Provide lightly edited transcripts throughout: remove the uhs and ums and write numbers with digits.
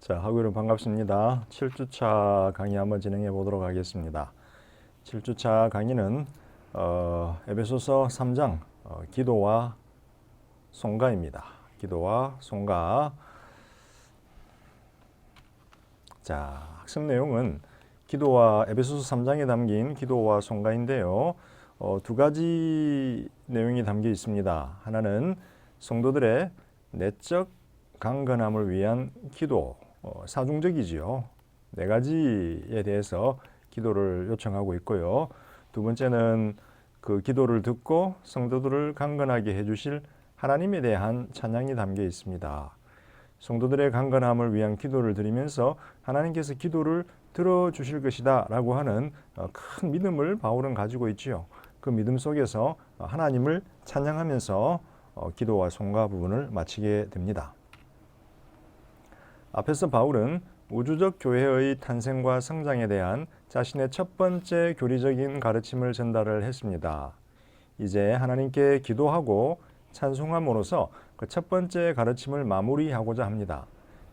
자, 하고 여러분 반갑습니다. 7주차 강의 한번 진행해 보도록 하겠습니다. 7주차 강의는 에베소서 3장 기도와 송가입니다. 기도와 송가. 자, 학습 내용은 기도와 에베소서 3장에 담긴 기도와 송가인데요. 두 가지 내용이 담겨 있습니다. 하나는 성도들의 내적 강건함을 위한 기도, 사중적이지요. 네 가지에 대해서 기도를 요청하고 있고요. 두 번째는 그 기도를 듣고 성도들을 강건하게 해주실 하나님에 대한 찬양이 담겨 있습니다. 성도들의 강건함을 위한 기도를 드리면서 하나님께서 기도를 들어주실 것이다 라고 하는 큰 믿음을 바울은 가지고 있지요. 그 믿음 속에서 하나님을 찬양하면서 기도와 송가 부분을 마치게 됩니다. 앞에서 바울은 우주적 교회의 탄생과 성장에 대한 자신의 첫 번째 교리적인 가르침을 전달을 했습니다. 이제 하나님께 기도하고 찬송함으로써 그 첫 번째 가르침을 마무리하고자 합니다.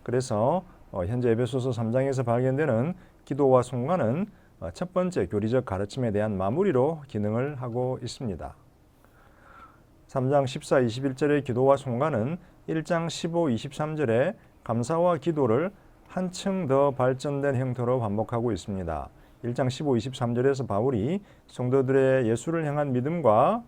그래서 현재 에베소서 3장에서 발견되는 기도와 송가는 첫 번째 교리적 가르침에 대한 마무리로 기능을 하고 있습니다. 3장 14, 21절의 기도와 송가는 1장 15, 23절의 감사와 기도를 한층 더 발전된 형태로 반복하고 있습니다. 1장 15, 23절에서 바울이 성도들의 예수를 향한 믿음과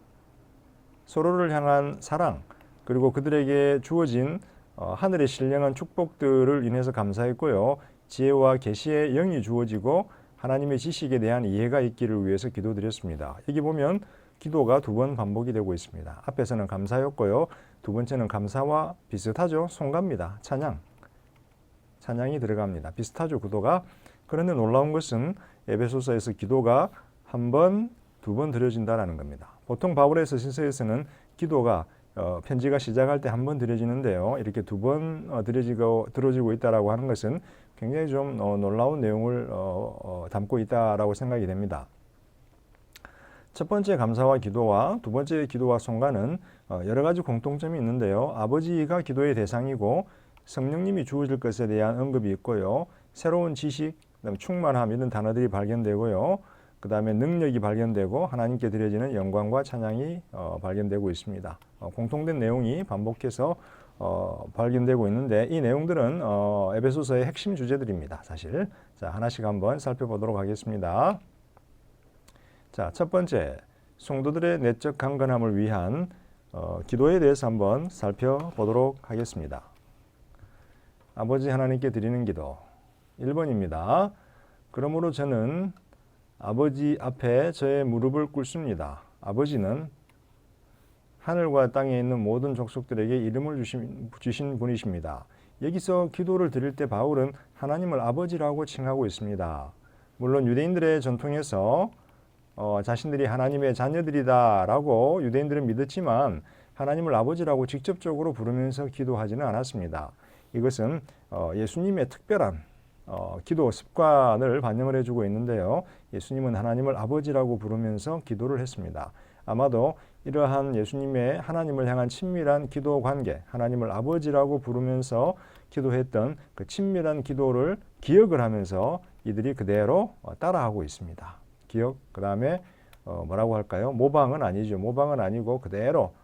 서로를 향한 사랑, 그리고 그들에게 주어진 하늘의 신령한 축복들을 인해서 감사했고요. 지혜와 계시의 영이 주어지고 하나님의 지식에 대한 이해가 있기를 위해서 기도드렸습니다. 여기 보면 기도가 두 번 반복이 되고 있습니다. 앞에서는 감사였고요. 두 번째는 감사와 비슷하죠. 송가입니다. 찬양이 들어갑니다. 비슷하죠. 구도가. 그런데 놀라운 것은 에베소서에서 기도가 한 번, 두 번 드려진다는 겁니다. 보통 바울의 서신서에서는 기도가 편지가 시작할 때 한 번 드려지는데요. 이렇게 두 번 들어지고 있다라고 하는 것은 굉장히 좀 놀라운 내용을 담고 있다라고 생각이 됩니다. 첫 번째 감사와 기도와 두 번째 기도와 송가는 여러 가지 공통점이 있는데요. 아버지가 기도의 대상이고 성령님이 주어질 것에 대한 언급이 있고요. 새로운 지식, 그다음에 충만함 이런 단어들이 발견되고요. 그 다음에 능력이 발견되고 하나님께 드려지는 영광과 찬양이 발견되고 있습니다. 공통된 내용이 반복해서 발견되고 있는데 이 내용들은 에베소서의 핵심 주제들입니다. 사실. 자, 하나씩 한번 살펴보도록 하겠습니다. 자, 첫 번째, 성도들의 내적 강건함을 위한 기도에 대해서 한번 살펴보도록 하겠습니다. 아버지 하나님께 드리는 기도 1번입니다. 그러므로 저는 아버지 앞에 저의 무릎을 꿇습니다. 아버지는 하늘과 땅에 있는 모든 족속들에게 이름을 주신 분이십니다. 여기서 기도를 드릴 때 바울은 하나님을 아버지라고 칭하고 있습니다. 물론 유대인들의 전통에서 자신들이 하나님의 자녀들이다라고 유대인들은 믿었지만 하나님을 아버지라고 직접적으로 부르면서 기도하지는 않았습니다. 이것은 예수님의 특별한 기도 습관을 반영을 해주고 있는데요. 예수님은 하나님을 아버지라고 부르면서 기도를 했습니다. 아마도 이러한 예수님의 하나님을 향한 친밀한 기도 관계, 하나님을 아버지라고 부르면서 기도했던 그 친밀한 기도를 기억을 하면서 이들이 그대로 따라하고 있습니다. 기억, 그 다음에 뭐라고 할까요? 모방은 아니죠. 모방은 아니고 그대로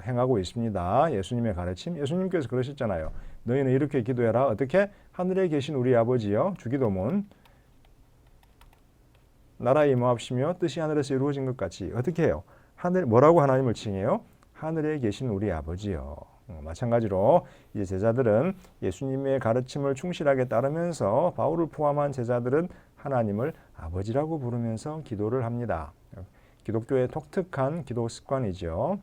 행하고 있습니다. 예수님의 가르침. 예수님께서 그러셨잖아요. 너희는 이렇게 기도해라. 어떻게? 하늘에 계신 우리 아버지여, 주기도문. 나라에 임하옵시며 뜻이 하늘에서 이루어진 것 같이. 어떻게 해요? 뭐라고 하나님을 칭해요? 하늘에 계신 우리 아버지여. 마찬가지로 이제 제자들은 예수님의 가르침을 충실하게 따르면서 바울을 포함한 제자들은 하나님을 아버지라고 부르면서 기도를 합니다. 기독교의 독특한 기도 습관이죠.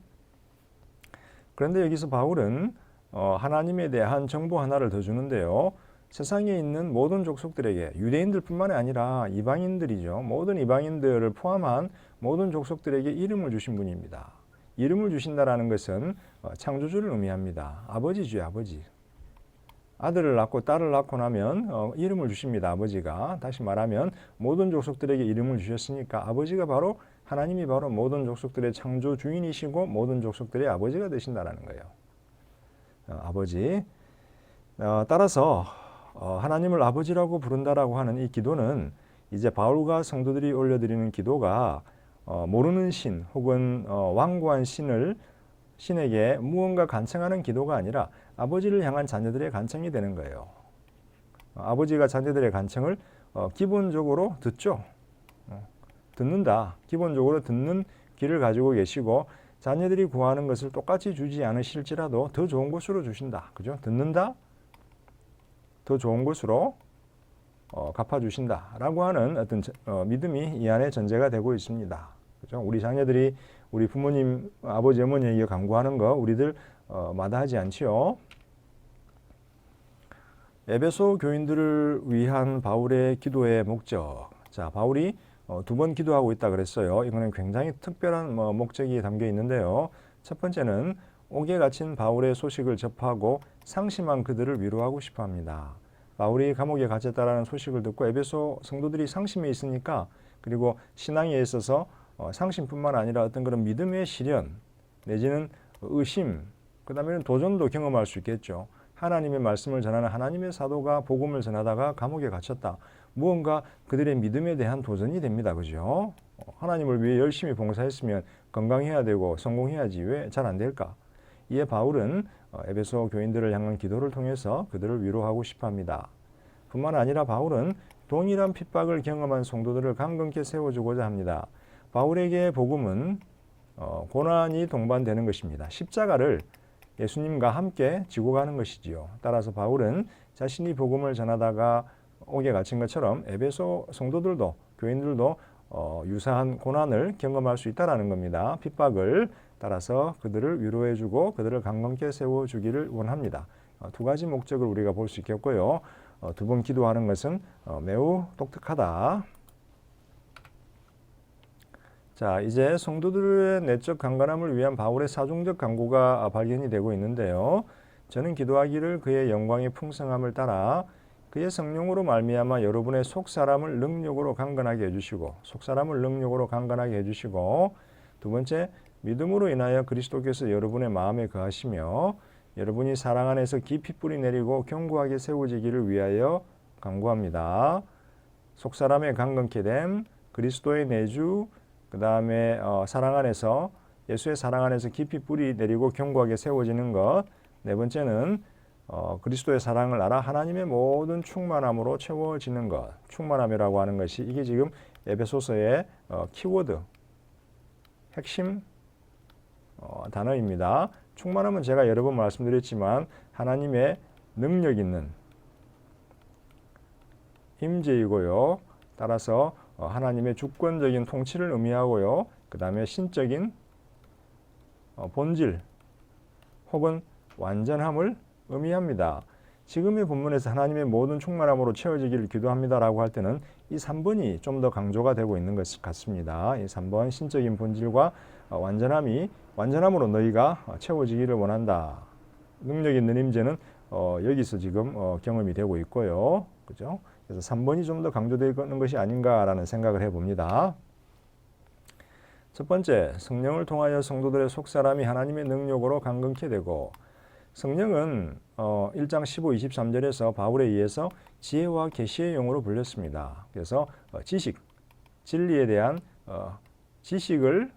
그런데 여기서 바울은 하나님에 대한 정보 하나를 더 주는데요. 세상에 있는 모든 족속들에게 유대인들뿐만이 아니라 이방인들이죠. 모든 이방인들을 포함한 모든 족속들에게 이름을 주신 분입니다. 이름을 주신다라는 것은 창조주를 의미합니다. 아버지죠, 아버지. 아들을 낳고 딸을 낳고 나면 이름을 주십니다. 아버지가. 다시 말하면 모든 족속들에게 이름을 주셨으니까 아버지가 바로 하나님이 바로 모든 족속들의 창조 주인이시고 모든 족속들의 아버지가 되신다라는 거예요. 아버지. 따라서 하나님을 아버지라고 부른다라고 하는 이 기도는 이제 바울과 성도들이 올려드리는 기도가 모르는 신 혹은 완고한 신에게 무언가 간청하는 기도가 아니라 아버지를 향한 자녀들의 간청이 되는 거예요. 아버지가 자녀들의 간청을 기본적으로 듣죠. 듣는다. 기본적으로 듣는 귀를 가지고 계시고 자녀들이 구하는 것을 똑같이 주지 않으실지라도 더 좋은 곳으로 주신다. 그죠? 듣는다. 더 좋은 곳으로 갚아주신다라고 하는 어떤 믿음이 이 안에 전제가 되고 있습니다. 그죠? 우리 자녀들이 우리 부모님, 아버지, 어머니에게 간구하는 거 우리들 마다하지 않지요. 에베소 교인들을 위한 바울의 기도의 목적. 자, 바울이 두 번 기도하고 있다 그랬어요. 이거는 굉장히 특별한 목적이 담겨 있는데요. 첫 번째는 옥에 갇힌 바울의 소식을 접하고 상심한 그들을 위로하고 싶어 합니다. 바울이 감옥에 갇혔다라는 소식을 듣고 에베소 성도들이 상심해 있으니까, 그리고 신앙에 있어서 상심뿐만 아니라 어떤 그런 믿음의 시련 내지는 의심, 그 다음에는 도전도 경험할 수 있겠죠. 하나님의 말씀을 전하는 하나님의 사도가 복음을 전하다가 감옥에 갇혔다. 무언가 그들의 믿음에 대한 도전이 됩니다. 그죠? 하나님을 위해 열심히 봉사했으면 건강해야 되고 성공해야지 왜 잘 안 될까? 이에 바울은 에베소 교인들을 향한 기도를 통해서 그들을 위로하고 싶어 합니다. 뿐만 아니라 바울은 동일한 핍박을 경험한 성도들을 강건케 세워주고자 합니다. 바울에게 복음은 고난이 동반되는 것입니다. 십자가를 예수님과 함께 지고 가는 것이지요. 따라서 바울은 자신이 복음을 전하다가 옥에 갇힌 것처럼 에베소 성도들도, 교인들도 유사한 고난을 경험할 수 있다는 겁니다. 핍박을. 따라서 그들을 위로해주고 그들을 강건케 세워주기를 원합니다. 두 가지 목적을 우리가 볼 수 있겠고요. 두 번 기도하는 것은 매우 독특하다. 자, 이제 성도들의 내적 강건함을 위한 바울의 사중적 간구가 발견이 되고 있는데요. 저는 기도하기를 그의 영광의 풍성함을 따라 그의 성령으로 말미암아 여러분의 속사람을 능력으로 강건하게 해주시고, 속사람을 능력으로 강건하게 해주시고, 두 번째, 믿음으로 인하여 그리스도께서 여러분의 마음에 거하시며 여러분이 사랑 안에서 깊이 뿌리 내리고 견고하게 세워지기를 위하여 간구합니다. 속사람의 강건케 됨, 그리스도의 내주, 그 다음에 사랑 안에서, 예수의 사랑 안에서 깊이 뿌리 내리고 견고하게 세워지는 것. 네 번째는 그리스도의 사랑을 알아 하나님의 모든 충만함으로 채워지는 것. 충만함이라고 하는 것이 이게 지금 에베소서의 키워드, 핵심 단어입니다. 충만함은 제가 여러 번 말씀드렸지만 하나님의 능력 있는 임재이고요. 따라서 하나님의 주권적인 통치를 의미하고요. 그 다음에 신적인 본질 혹은 완전함을 의미합니다. 지금의 본문에서 하나님의 모든 충만함으로 채워지기를 기도합니다라고 할 때는 이 3번이 좀 더 강조가 되고 있는 것 같습니다. 이 3번 신적인 본질과 완전함으로 너희가 채워지기를 원한다. 능력 있는 임재는 여기서 지금 경험이 되고 있고요. 그죠? 그래서 3번이 좀 더 강조되는 것이 아닌가라는 생각을 해봅니다. 첫 번째, 성령을 통하여 성도들의 속사람이 하나님의 능력으로 강건케 되고, 성령은 1장 15, 23절에서 바울에 의해서 지혜와 계시의 영으로 불렸습니다. 그래서 지식, 진리에 대한 지식을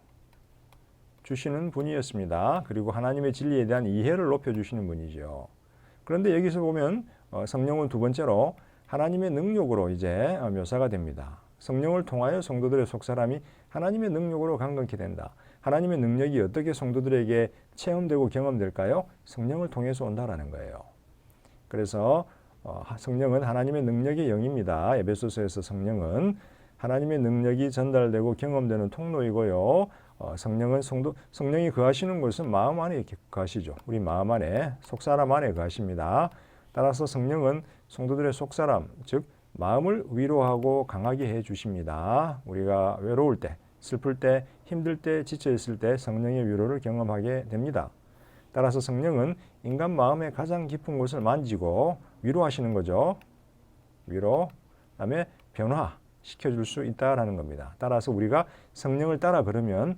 주시는 분이었습니다. 그리고 하나님의 진리에 대한 이해를 높여주시는 분이죠. 그런데 여기서 보면 성령은 두 번째로 하나님의 능력으로 이제 묘사가 됩니다. 성령을 통하여 성도들의 속사람이 하나님의 능력으로 강건케 된다. 하나님의 능력이 어떻게 성도들에게 체험되고 경험될까요? 성령을 통해서 온다라는 거예요. 그래서 성령은 하나님의 능력의 영입니다. 에베소서에서 성령은 하나님의 능력이 전달되고 경험되는 통로이고요. 성령이 거하시는 곳은 마음 안에 거하시죠. 우리 마음 안에, 속사람 안에 거하십니다. 따라서 성령은 성도들의 속사람, 즉 마음을 위로하고 강하게 해 주십니다. 우리가 외로울 때, 슬플 때, 힘들 때, 지쳐 있을 때 성령의 위로를 경험하게 됩니다. 따라서 성령은 인간 마음의 가장 깊은 곳을 만지고 위로하시는 거죠. 위로, 그다음에 변화시켜 줄 수 있다라는 겁니다. 따라서 우리가 성령을 따라 걸으면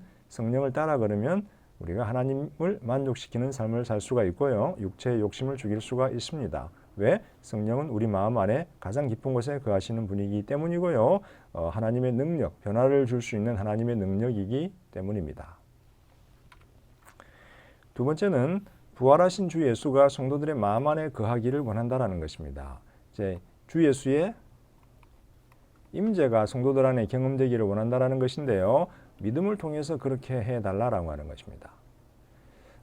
우리가 하나님을 만족시키는 삶을 살 수가 있고요. 육체의 욕심을 죽일 수가 있습니다. 왜? 성령은 우리 마음 안에 가장 깊은 곳에 거하시는 분이기 때문이고요. 하나님의 능력, 변화를 줄 수 있는 하나님의 능력이기 때문입니다. 두 번째는 부활하신 주 예수가 성도들의 마음 안에 거하기를 원한다라는 것입니다. 이제 주 예수의 임재가 성도들 안에 경험되기를 원한다라는 것인데요. 믿음을 통해서 그렇게 해달라고 하는 것입니다.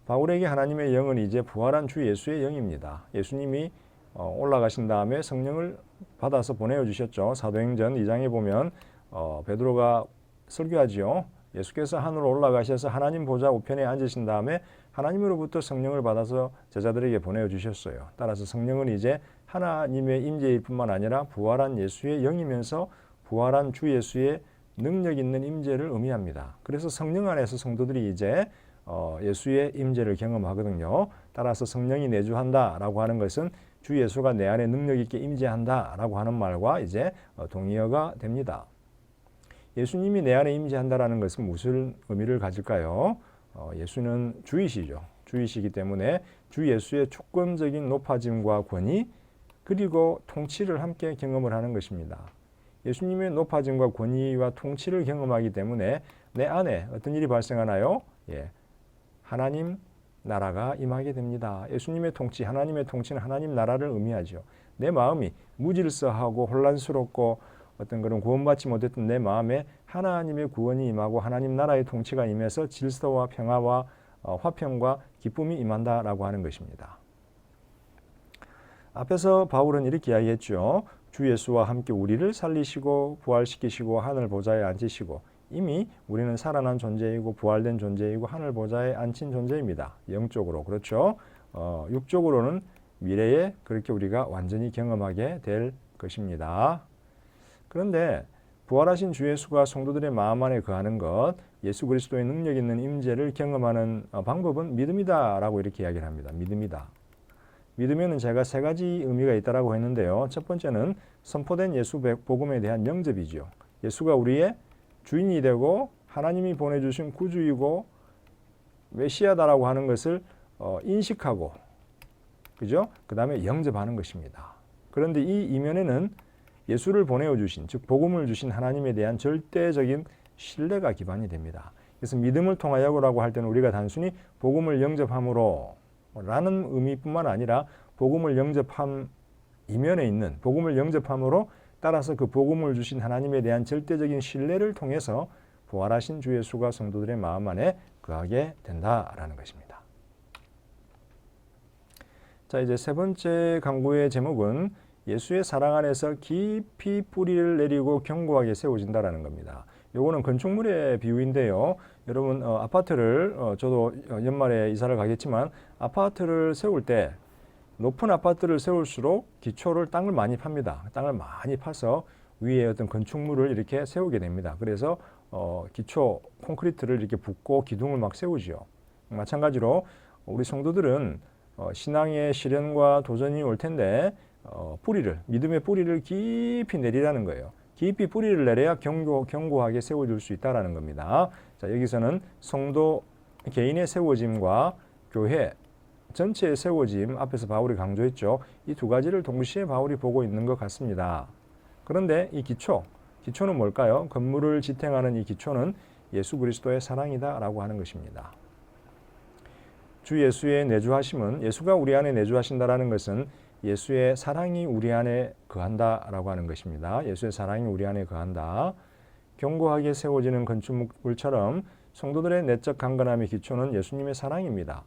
바울에게 하나님의 영은 이제 부활한 주 예수의 영입니다. 예수님이 올라가신 다음에 성령을 받아서 보내주셨죠. 사도행전 2장에 보면 베드로가 설교하지요. 예수께서 하늘로 올라가셔서 하나님 보좌 우편에 앉으신 다음에 하나님으로부터 성령을 받아서 제자들에게 보내주셨어요. 따라서 성령은 이제 하나님의 임재일 뿐만 아니라 부활한 예수의 영이면서 부활한 주 예수의 능력 있는 임재를 의미합니다. 그래서 성령 안에서 성도들이 이제 예수의 임재를 경험하거든요. 따라서 성령이 내주한다라고 하는 것은 주 예수가 내 안에 능력 있게 임재한다라고 하는 말과 이제 동의어가 됩니다. 예수님이 내 안에 임재한다라는 것은 무슨 의미를 가질까요? 예수는 주이시죠. 주이시기 때문에 주 예수의 주권적인 높아짐과 권위 그리고 통치를 함께 경험을 하는 것입니다. 예수님의 높아짐과 권위와 통치를 경험하기 때문에 내 안에 어떤 일이 발생하나요? 하나님 나라가 임하게 됩니다. 예수님의 통치, 하나님의 통치는 하나님 나라를 의미하죠. 내 마음이 무질서하고 혼란스럽고 어떤 그런 구원받지 못했던 내 마음에 하나님의 구원이 임하고 하나님 나라의 통치가 임해서 질서와 평화와 화평과 기쁨이 임한다라고 하는 것입니다. 앞에서 바울은 이렇게 이야기했죠. 주 예수와 함께 우리를 살리시고 부활시키시고 하늘 보좌에 앉히시고 이미 우리는 살아난 존재이고 부활된 존재이고 하늘 보좌에 앉힌 존재입니다. 영적으로 그렇죠. 육적으로는 미래에 그렇게 우리가 완전히 경험하게 될 것입니다. 그런데 부활하신 주 예수가 성도들의 마음 안에 거하는 것, 예수 그리스도의 능력 있는 임재를 경험하는 방법은 믿음이다라고 이렇게 이야기를 합니다. 믿음이다. 믿으면은 제가 세 가지 의미가 있다라고 했는데요. 첫 번째는 선포된 예수 복음에 대한 영접이죠. 예수가 우리의 주인이 되고 하나님이 보내주신 구주이고 메시아다라고 하는 것을 인식하고, 그죠? 그 다음에 영접하는 것입니다. 그런데 이 이면에는 예수를 보내어 주신, 즉 복음을 주신 하나님에 대한 절대적인 신뢰가 기반이 됩니다. 그래서 믿음을 통하여라고 할 때는 우리가 단순히 복음을 영접함으로 라는 의미뿐만 아니라 복음을 영접함 이면에 있는 복음을 영접함으로 따라서 그 복음을 주신 하나님에 대한 절대적인 신뢰를 통해서 부활하신 주 예수가 성도들의 마음 안에 거하게 된다라는 것입니다. 자, 이제 세 번째 강구의 제목은 예수의 사랑 안에서 깊이 뿌리를 내리고 견고하게 세워진다라는 겁니다. 요거는 건축물의 비유인데요. 여러분 아파트를 저도 연말에 이사를 가겠지만 아파트를 세울 때 높은 아파트를 세울수록 기초를 땅을 많이 팝니다. 땅을 많이 파서 위에 어떤 건축물을 이렇게 세우게 됩니다. 그래서 기초 콘크리트를 이렇게 붓고 기둥을 막 세우지요. 마찬가지로 우리 성도들은 신앙의 시련과 도전이 올 텐데 뿌리를, 믿음의 뿌리를 깊이 내리라는 거예요. 깊이 뿌리를 내려야 견고하게 세워줄 수 있다는 겁니다. 자, 여기서는 성도 개인의 세워짐과 교회 전체의 세워짐 앞에서 바울이 강조했죠. 이 두 가지를 동시에 바울이 보고 있는 것 같습니다. 그런데 이 기초는 뭘까요? 건물을 지탱하는 이 기초는 예수 그리스도의 사랑이다라고 하는 것입니다. 주 예수의 내주하심은, 예수가 우리 안에 내주하신다라는 것은 예수의 사랑이 우리 안에 거한다라고 하는 것입니다. 예수의 사랑이 우리 안에 거한다. 견고하게 세워지는 건축물처럼 성도들의 내적 강건함의 기초는 예수님의 사랑입니다.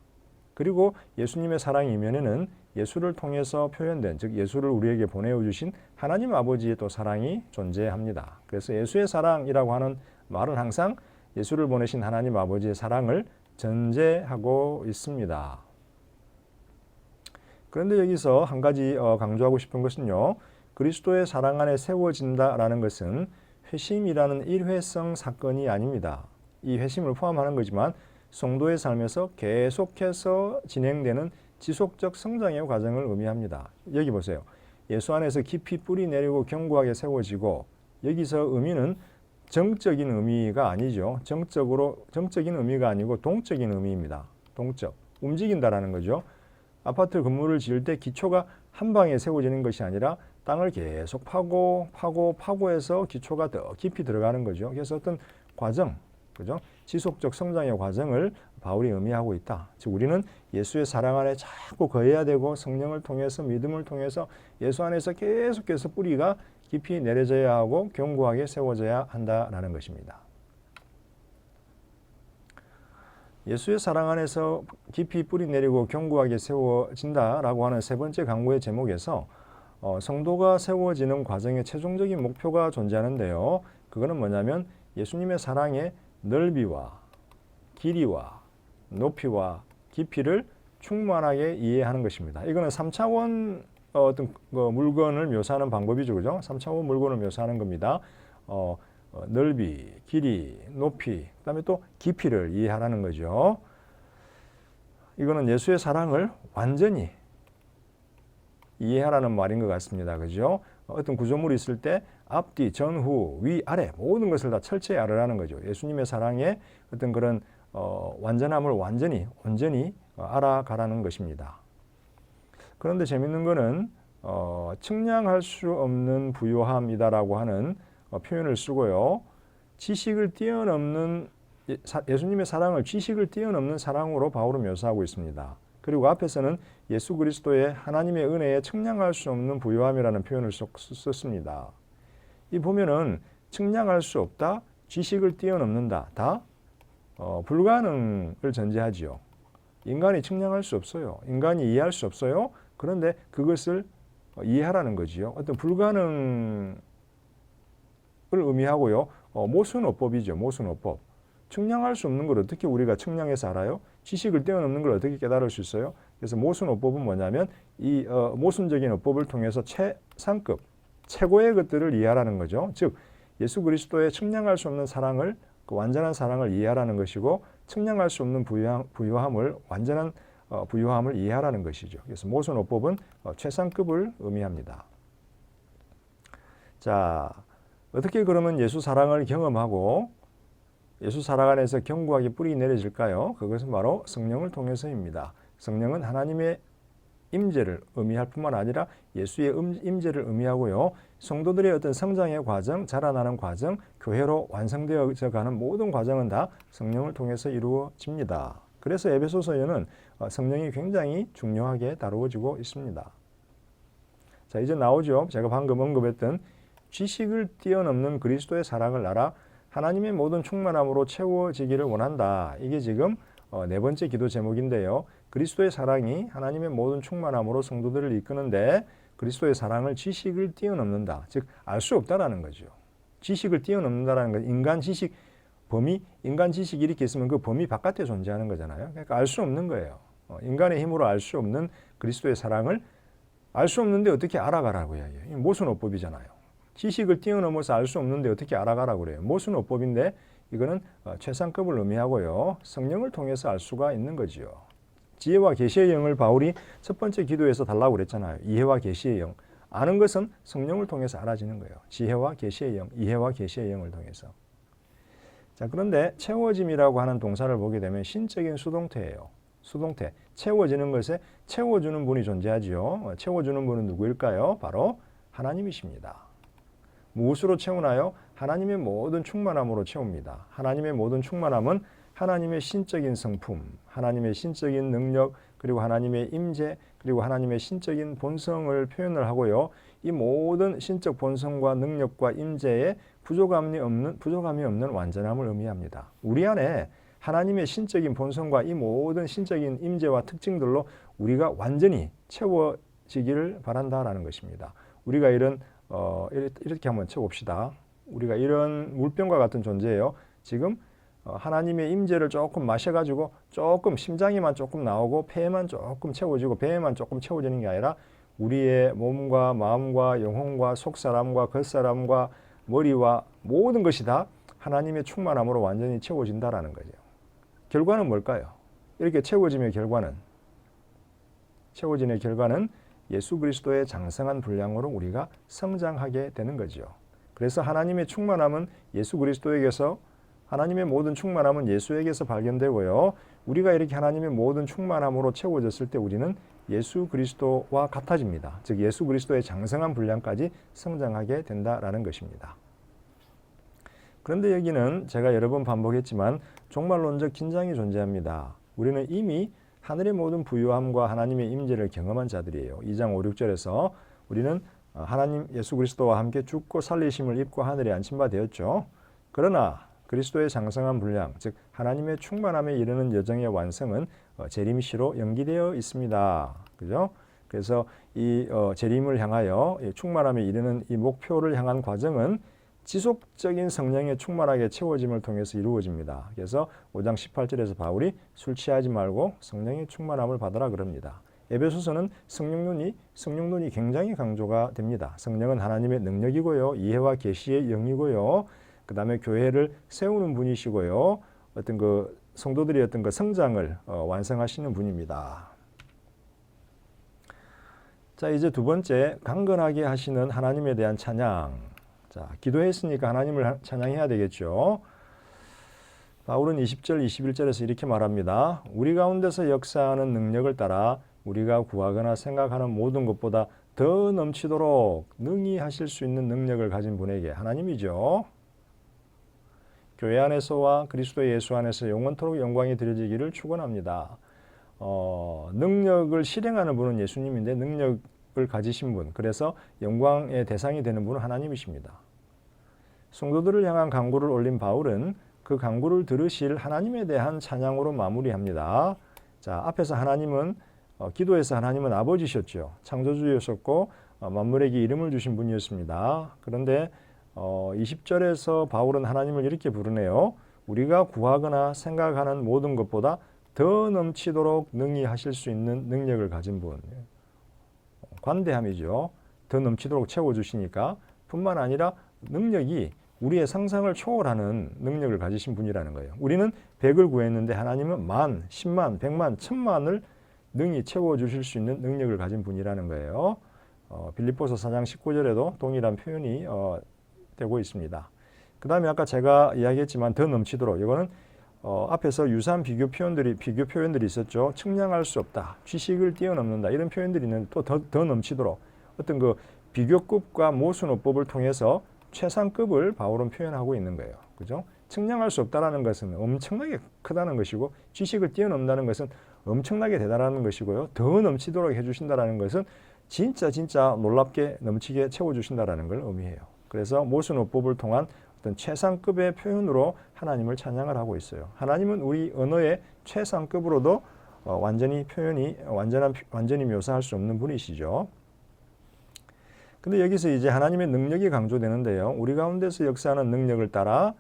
그리고 예수님의 사랑 이면에는 예수를 통해서 표현된, 즉 예수를 우리에게 보내어 주신 하나님 아버지의 또 사랑이 존재합니다. 그래서 예수의 사랑이라고 하는 말은 항상 예수를 보내신 하나님 아버지의 사랑을 전제하고 있습니다. 그런데 여기서 한 가지 강조하고 싶은 것은요. 그리스도의 사랑 안에 세워진다라는 것은 회심이라는 일회성 사건이 아닙니다. 이 회심을 포함하는 거지만 성도의 삶에서 계속해서 진행되는 지속적 성장의 과정을 의미합니다. 여기 보세요. 예수 안에서 깊이 뿌리 내리고 견고하게 세워지고, 여기서 의미는 정적인 의미가 아니죠. 정적인 의미가 아니고 동적인 의미입니다. 동적. 움직인다라는 거죠. 아파트 건물을 지을 때 기초가 한 방에 세워지는 것이 아니라 땅을 계속 파고해서 기초가 더 깊이 들어가는 거죠. 그래서 어떤 과정, 그죠? 지속적 성장의 과정을 바울이 의미하고 있다. 즉 우리는 예수의 사랑 안에 자꾸 거해야 되고 성령을 통해서 믿음을 통해서 예수 안에서 계속해서 뿌리가 깊이 내려져야 하고 견고하게 세워져야 한다라는 것입니다. 예수의 사랑 안에서 깊이 뿌리 내리고 견고하게 세워진다라고 하는 세 번째 강구의 제목에서 성도가 세워지는 과정의 최종적인 목표가 존재하는데요. 그거는 뭐냐면 예수님의 사랑의 넓이와 길이와 높이와 깊이를 충만하게 이해하는 것입니다. 이거는 3차원 어떤 물건을 묘사하는 방법이죠. 그죠? 3차원 물건을 묘사하는 겁니다. 넓이, 길이, 높이, 그다음에 또 깊이를 이해하라는 거죠. 이거는 예수의 사랑을 완전히 이해하라는 말인 것 같습니다. 그죠? 어떤 구조물이 있을 때 앞뒤, 전후, 위, 아래 모든 것을 다 철저히 알으라는 거죠. 예수님의 사랑의 어떤 그런 완전함을 온전히 알아가라는 것입니다. 그런데 재밌는 거는 측량할 수 없는 부요함이다라고 하는 표현을 쓰고요. 지식을 뛰어넘는 예수님의 사랑을 지식을 뛰어넘는 사랑으로 바울은 묘사하고 있습니다. 그리고 앞에서는 예수 그리스도의 하나님의 은혜에 측량할 수 없는 부요함이라는 표현을 썼습니다. 이 보면은 측량할 수 없다, 지식을 뛰어넘는다, 다 불가능을 전제하지요. 인간이 측량할 수 없어요. 인간이 이해할 수 없어요. 그런데 그것을 이해하라는 거지요. 어떤 불가능을 의미하고요. 모순어법이죠. 모순어법. 측량할 수 없는 걸 어떻게 우리가 측량해서 알아요? 지식을 뛰어넘는 걸 어떻게 깨달을 수 있어요? 그래서 모순어법은 뭐냐면 이 모순적인 어법을 통해서 최상급, 최고의 것들을 이해하라는 거죠. 즉 예수 그리스도의 측량할 수 없는 사랑을 그 완전한 사랑을 이해하라는 것이고 측량할 수 없는 부요함을 완전한 부요함을 이해하라는 것이죠. 그래서 모순어법은 최상급을 의미합니다. 자, 어떻게 그러면 예수 사랑을 경험하고 예수 사랑 안에서 견고하게 뿌리 내려질까요? 그것은 바로 성령을 통해서입니다. 성령은 하나님의 임재를 의미할 뿐만 아니라 예수의 임재를 의미하고요. 성도들의 어떤 성장의 과정, 자라나는 과정, 교회로 완성되어져 가는 모든 과정은 다 성령을 통해서 이루어집니다. 그래서 에베소서에는 성령이 굉장히 중요하게 다루어지고 있습니다. 자, 이제 나오죠. 제가 방금 언급했던 지식을 뛰어넘는 그리스도의 사랑을 알아 하나님의 모든 충만함으로 채워지기를 원한다. 이게 지금 네 번째 기도 제목인데요. 그리스도의 사랑이 하나님의 모든 충만함으로 성도들을 이끄는데 그리스도의 사랑을 지식을 뛰어넘는다. 즉 알 수 없다라는 거죠. 지식을 뛰어넘는다라는 건 인간 지식 범위, 인간 지식이 이렇게 있으면 그 범위 바깥에 존재하는 거잖아요. 그러니까 알 수 없는 거예요. 인간의 힘으로 알 수 없는 그리스도의 사랑을 알 수 없는데 어떻게 알아가라고요. 이게 모순어법이잖아요. 지식을 뛰어넘어서 알 수 없는데 어떻게 알아가라고 그래요. 모순어법인데 이거는 최상급을 의미하고요. 성령을 통해서 알 수가 있는 거지요. 지혜와 계시의 영을 바울이 첫 번째 기도에서 달라고 그랬잖아요. 이해와 계시의 영. 아는 것은 성령을 통해서 알아지는 거예요. 지혜와 계시의 영, 이해와 계시의 영을 통해서. 자, 그런데 채워짐이라고 하는 동사를 보게 되면 신적인 수동태예요. 수동태. 채워지는 것에 채워주는 분이 존재하지요. 채워주는 분은 누구일까요? 바로 하나님이십니다. 무엇으로 채우나요? 하나님의 모든 충만함으로 채웁니다. 하나님의 모든 충만함은 하나님의 신적인 성품, 하나님의 신적인 능력, 그리고 하나님의 임재, 그리고 하나님의 신적인 본성을 표현을 하고요. 이 모든 신적 본성과 능력과 임재에 부족함이 없는 완전함을 의미합니다. 우리 안에 하나님의 신적인 본성과 이 모든 신적인 임재와 특징들로 우리가 완전히 채워지기를 바란다라는 것입니다. 우리가 이렇게 한번 쳐봅시다. 우리가 이런 물병과 같은 존재예요. 지금 하나님의 임재를 조금 마셔가지고 조금 심장이만 조금 나오고 폐만 조금 채워지고 배만 조금 채워지는 게 아니라 우리의 몸과 마음과 영혼과 속사람과 겉사람과 머리와 모든 것이 다 하나님의 충만함으로 완전히 채워진다라는 거죠. 결과는 뭘까요? 이렇게 채워짐의 결과는 예수 그리스도의 장성한 분량으로 우리가 성장하게 되는 거죠. 그래서 하나님의 충만함은 예수 그리스도에게서 하나님의 모든 충만함은 예수에게서 발견되고요. 우리가 이렇게 하나님의 모든 충만함으로 채워졌을 때 우리는 예수 그리스도와 같아집니다. 즉 예수 그리스도의 장성한 분량까지 성장하게 된다라는 것입니다. 그런데 여기는 제가 여러 번 반복했지만 종말론적 긴장이 존재합니다. 우리는 이미 하늘의 모든 부유함과 하나님의 임재를 경험한 자들이에요. 2장 5, 6절에서 우리는 하나님 예수 그리스도와 함께 죽고 살리심을 입고 하늘에 안친 바 되었죠. 그러나 그리스도의 장성한 분량, 즉 하나님의 충만함에 이르는 여정의 완성은 재림시로 연기되어 있습니다. 그죠? 그래서 이 재림을 향하여 충만함에 이르는 이 목표를 향한 과정은 지속적인 성령의 충만하게 채워짐을 통해서 이루어집니다. 그래서 5장 18절에서 바울이 술 취하지 말고 성령의 충만함을 받으라 그럽니다. 에베소서는 성령론이 굉장히 강조가 됩니다. 성령은 하나님의 능력이고요. 이해와 계시의 영이고요. 그 다음에 교회를 세우는 분이시고요. 어떤 그 성도들의 어떤 그 성장을 완성하시는 분입니다. 자, 이제 두 번째, 강건하게 하시는 하나님에 대한 찬양. 자, 기도했으니까 하나님을 찬양해야 되겠죠. 바울은 20절, 21절에서 이렇게 말합니다. 우리 가운데서 역사하는 능력을 따라 우리가 구하거나 생각하는 모든 것보다 더 넘치도록 능히 하실 수 있는 능력을 가진 분에게, 하나님이죠. 교회 안에서와 그리스도 예수 안에서 영원토록 영광이 드려지기를 축원합니다. 능력을 실행하는 분은 예수님인데 능력을 가지신 분, 그래서 영광의 대상이 되는 분은 하나님이십니다. 성도들을 향한 간구를 올린 바울은 그 간구를 들으실 하나님에 대한 찬양으로 마무리합니다. 자, 앞에서 하나님은 기도에서 하나님은 아버지셨죠. 창조주였었고 만물에게 이름을 주신 분이었습니다. 그런데 20절에서 바울은 하나님을 이렇게 부르네요. 우리가 구하거나 생각하는 모든 것보다 더 넘치도록 능히 하실 수 있는 능력을 가진 분. 관대함이죠. 더 넘치도록 채워주시니까 뿐만 아니라 능력이 우리의 상상을 초월하는 능력을 가지신 분이라는 거예요. 우리는 100을 구했는데 하나님은 10,000, 100,000, 100,000, 1,000,000을 능히 채워주실 수 있는 능력을 가진 분이라는 거예요. 빌립보서 4장 19절에도 동일한 표현이 되고 있습니다. 그 다음에 아까 제가 이야기했지만 더 넘치도록, 이거는 앞에서 유사한 비교 표현들이 있었죠. 측량할 수 없다, 지식을 뛰어넘는다, 이런 표현들이 있는데 또 더 넘치도록 어떤 그 비교급과 모순어법을 통해서 최상급을 바울은 표현하고 있는 거예요. 그죠? 측량할 수 없다라는 것은 엄청나게 크다는 것이고, 지식을 뛰어넘는다는 것은 엄청나게 대단한 것이고요. 더 넘치도록 해주신다라는 것은 진짜 놀랍게 넘치게 채워주신다라는 걸 의미해요. 그래서 모순어법을 통한 어떤 최상급의 표현으로 하나님을 찬양을 하고 있어요. 하나님은 우리 언어의 최상급으로도 완전히 묘사할 수 없는 분이시죠. 근데 여기서 이제 하나님의 능력이 강조되는데요. 우리 가운데서 역사하는 능력을 따라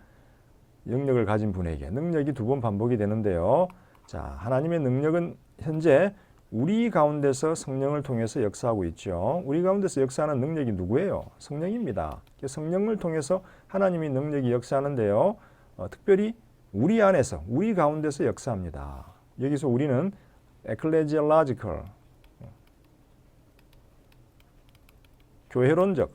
능력을 가진 분에게, 능력이 두 번 반복이 되는데요. 자, 하나님의 능력은 현재 우리 가운데서 성령을 통해서 역사하고 있죠. 우리 가운데서 역사하는 능력이 누구예요? 성령입니다. 성령을 통해서 하나님이 능력이 역사하는데요. 특별히 우리 안에서, 우리 가운데서 역사합니다. 여기서 우리는 ecclesiological, 교회론적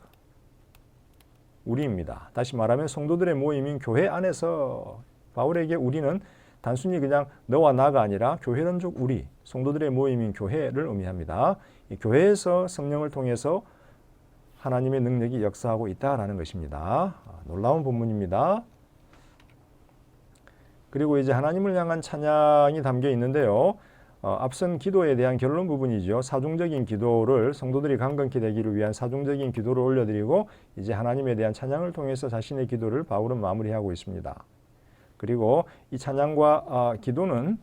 우리입니다. 다시 말하면 성도들의 모임인 교회 안에서, 바울에게 우리는 단순히 그냥 너와 나가 아니라 교회론적 우리, 성도들의 모임인 교회를 의미합니다. 이 교회에서 성령을 통해서 하나님의 능력이 역사하고 있다라는 것입니다. 놀라운 본문입니다. 그리고 이제 하나님을 향한 찬양이 담겨 있는데요. 앞선 기도에 대한 결론 부분이죠. 사중적인 기도를, 성도들이 강건케 되기를 위한 사중적인 기도를 올려드리고 이제 하나님에 대한 찬양을 통해서 자신의 기도를 바울은 마무리하고 있습니다. 그리고 이 찬양과 기도는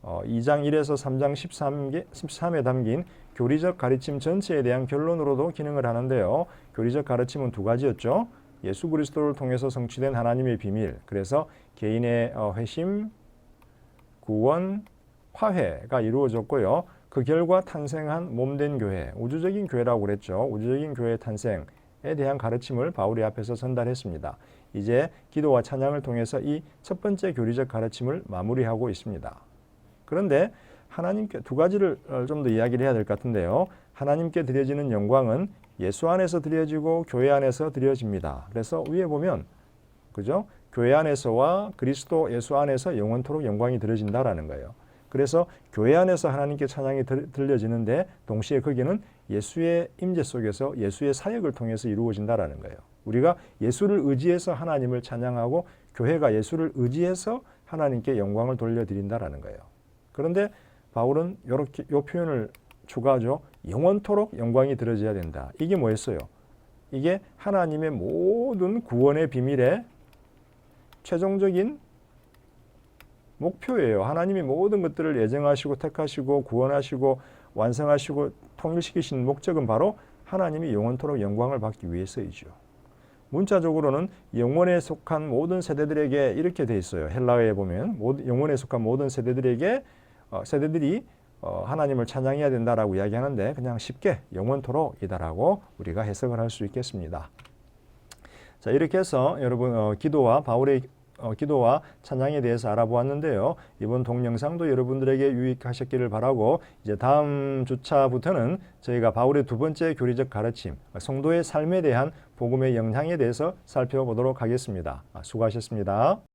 2장 1에서 3장 13에 담긴 교리적 가르침 전체에 대한 결론으로도 기능을 하는데요. 교리적 가르침은 두 가지였죠. 예수 그리스도를 통해서 성취된 하나님의 비밀, 그래서 개인의 회심, 구원, 화해가 이루어졌고요. 그 결과 탄생한 몸된 교회, 우주적인 교회라고 그랬죠. 우주적인 교회의 탄생에 대한 가르침을 바울이 앞에서 전달했습니다. 이제 기도와 찬양을 통해서 이 첫 번째 교리적 가르침을 마무리하고 있습니다. 그런데 하나님께 두 가지를 좀 더 이야기를 해야 될 것 같은데요. 하나님께 드려지는 영광은 예수 안에서 드려지고 교회 안에서 드려집니다. 그래서 위에 보면 그죠? 교회 안에서와 그리스도 예수 안에서 영원토록 영광이 드려진다라는 거예요. 그래서 교회 안에서 하나님께 찬양이 들려지는데 동시에 거기는 예수의 임재 속에서 예수의 사역을 통해서 이루어진다라는 거예요. 우리가 예수를 의지해서 하나님을 찬양하고 교회가 예수를 의지해서 하나님께 영광을 돌려드린다라는 거예요. 그런데 바울은 이렇게 이 표현을 추가하죠. 영원토록 영광이 드려져야 된다. 이게 뭐였어요? 이게 하나님의 모든 구원의 비밀의 최종적인 목표예요. 하나님이 모든 것들을 예정하시고 택하시고 구원하시고 완성하시고 통일시키신 목적은 바로 하나님이 영원토록 영광을 받기 위해서이죠. 문자적으로는 영원에 속한 모든 세대들에게 이렇게 돼 있어요. 헬라어에 보면 영원에 속한 모든 세대들에게 세대들이 하나님을 찬양해야 된다라고 이야기하는데 그냥 쉽게 영원토록이다라고 우리가 해석을 할 수 있겠습니다. 자, 이렇게 해서 여러분 기도와 바울의 기도와 찬양에 대해서 알아보았는데요. 이번 동영상도 여러분들에게 유익하셨기를 바라고 이제 다음 주차부터는 저희가 바울의 두 번째 교리적 가르침, 성도의 삶에 대한 복음의 영향에 대해서 살펴보도록 하겠습니다. 수고하셨습니다.